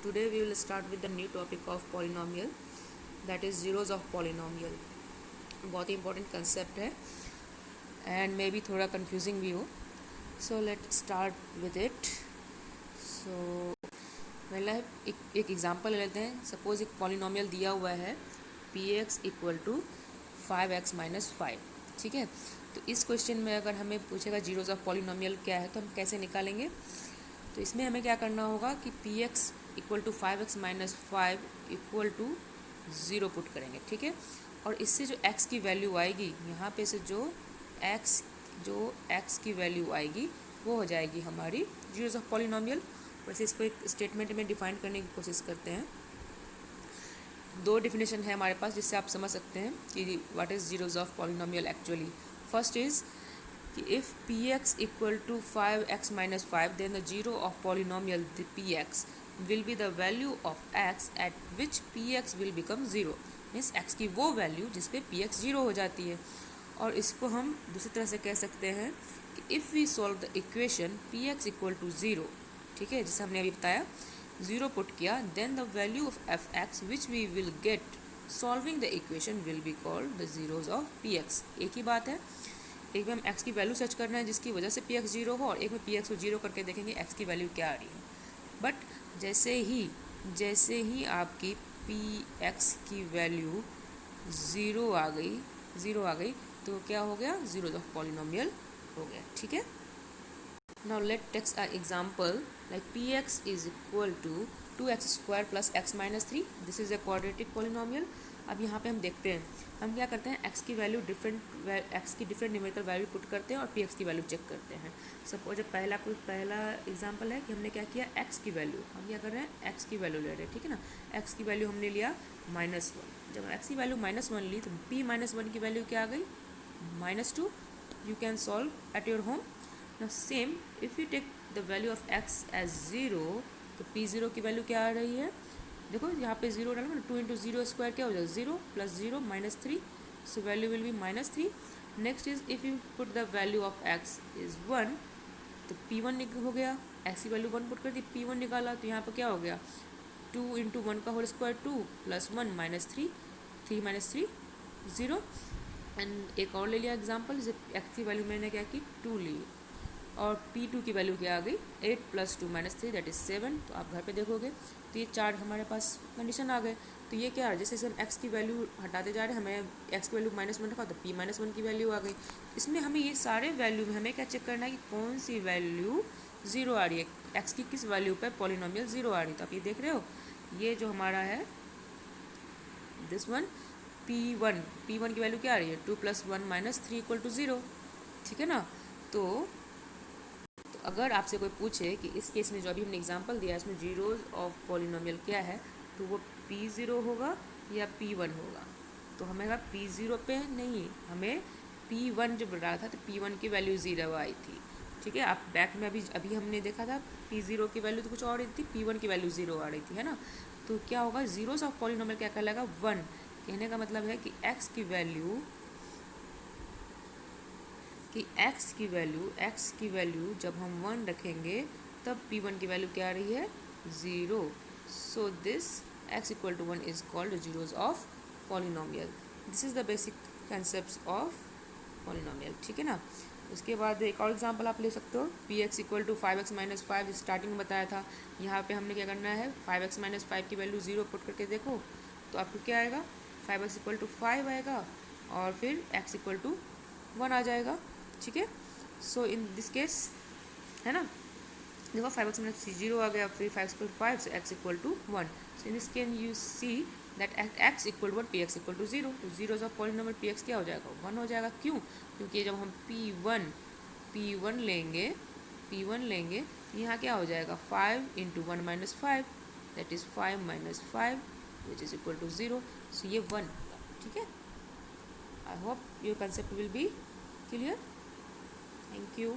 today we will start with the new topic of polynomial, that is zeros of polynomial. बहुत ही important concept है and maybe थोड़ा confusing भी हो. So let's start with it. So मतलब एक example ले लेते हैं. सपोज एक पॉलिनोमियल दिया हुआ है px equal to 5x minus 5. ठीक है, तो इस क्वेश्चन में अगर हमें पूछेगा जीरोज ऑफ पॉलिनोमियल क्या है तो हम कैसे निकालेंगे. तो इसमें हमें क्या करना होगा कि px equal to 5x minus 5 equal to 0 put करेंगे. ठीक है, और इससे जो x की वैल्यू आएगी, यहाँ पे से जो x की वैल्यू आएगी वो हो जाएगी हमारी जीरोज ऑफ पॉलिनोमियल. वैसे इसको एक स्टेटमेंट में डिफाइन करने की कोशिश करते हैं. दो डिफिनेशन है हमारे पास जिससे आप समझ सकते हैं कि what is zeros of polynomial actually. First is कि if px equal to 5x minus 5 then the zero of polynomial the px will be the value of x at which px will become zero. Means x की वो value जिस पे px zero हो जाती है. और इसको हम दूसरी तरह से कह सकते हैं कि if we solve the equation px equal to zero, ठीक है, जैसे हमने अभी बताया, ज़ीरो पुट किया, then the value of f x which we will get solving the equation will be called the zeros of p x. एक ही बात है, एक में हम एक्स की वैल्यू सर्च करना है जिसकी वजह से पी एक्स जीरो हो, और एक में पी एक्स को जीरो करके देखेंगे एक्स की वैल्यू क्या आ रही है. बट जैसे ही आपकी पी एक्स की वैल्यू ज़ीरो आ गई तो क्या हो गया, जीरोज ऑफ पॉलिनोमियल हो गया. ठीक है, now let's take an example like px is equal to 2x square plus x minus 3. this is a quadratic polynomial. अब यहाँ पे हम देखते हैं, हम क्या करते हैं, x की value different numerical value put करते हैं और px की वैल्यू चेक करते हैं. सपोज जब पहला एग्जांपल है कि हमने क्या किया, x की वैल्यू हम क्या कर रहे हैं, x की वैल्यू ले रहे हैं. ठीक है ना, x की वैल्यू हमने लिया -1. जब x की वैल्यू -1 ली तो p -1 की वैल्यू क्या आ गई, -2. You can solve at your home. Now same, if you take the value of x as 0, तो p0 की वैल्यू क्या आ रही है, देखो यहाँ पे 0 डालूंगा ना, 2 इंटू जीरो स्क्वायर क्या हो जाएगा, 0 plus 0 minus 3, so value will be -3. Next is if you put the value of x is 1, तो p1 हो गया, x की वैल्यू 1 पुट कर दी, p1 निकाला, तो यहाँ पर क्या हो गया, 2 इंटू 1 का whole square 2 plus 1 minus 3, 3 minus 3 0. And एक और ले लिया एग्जाम्पल, जब x की वैल्यू मैंने क्या की, 2 ली, और P2 की वैल्यू क्या आ गई, 8 प्लस 2 माइनस 3 दैट इज़ 7. तो आप घर पे देखोगे तो ये 4 हमारे पास कंडीशन आ गए. तो ये क्या है, जैसे हम x की वैल्यू हटाते जा रहे हैं, हमें x की वैल्यू -1 रखा तो p -1 की वैल्यू आ गई. इसमें हमें ये सारे वैल्यू में हमें क्या चेक करना है कि कौन सी वैल्यू ज़ीरो आ रही है, x की किस वैल्यू पर पॉलिनोमियल ज़ीरो आ रही है. तो आप ये देख रहे हो, ये जो हमारा है दिस वन p1 की वैल्यू क्या आ रही है, 2 प्लस 1 माइनस 3 इक्वल टू 0. ठीक है ना. तो अगर आपसे कोई पूछे कि इस केस में जो अभी हमने एग्जांपल दिया है इसमें जीरोज ऑफ पॉलिनोमियल क्या है, तो वो p0 होगा या p1 होगा. तो हमें p0 पे नहीं, हमें p1 जो रहा था तो p1 की वैल्यू 0 आई थी. ठीक है, आप बैक में अभी हमने देखा था p0 की वैल्यू तो कुछ और थी, p1 की वैल्यू 0 आ रही थी, है ना. तो क्या होगा, जीरोज ऑफ पॉलिनोमियल क्या कहलाएगा, 1. कहने का मतलब है कि x की वैल्यू जब हम 1 रखेंगे तब p1 की वैल्यू क्या आ रही है, 0. So this x equal to 1 is called zeros of polynomial. This is the basic concept of polynomial. ठीक है ना. उसके बाद एक और एग्जांपल आप ले सकते हो, px equal to 5x minus 5 starting में बताया था. यहाँ पे हमने क्या करना है, 5x माइनस 5 की वैल्यू 0 पुट करके देखो तो आपको क्या आएगा, 5x इक्वल टू 5 आएगा और फिर x इक्वल टू 1 आ जाएगा. ठीक है. सो इन दिस केस, है ना, देखो 5x माइनस 0 आ गया, फिर 5 equal 5, so x equal to 1. So in this can you see that x equal 1, px equal to 0. तो जीरोज ऑफ पॉलिनोमियल px क्या हो जाएगा, 1 हो जाएगा. क्यों, क्योंकि जब हम p1 लेंगे यहाँ क्या हो जाएगा, 5 into 1 minus 5 that is 5 minus 5 which is equal to 0. So ये 1. ठीक है. I hope your concept will be clear. Thank you.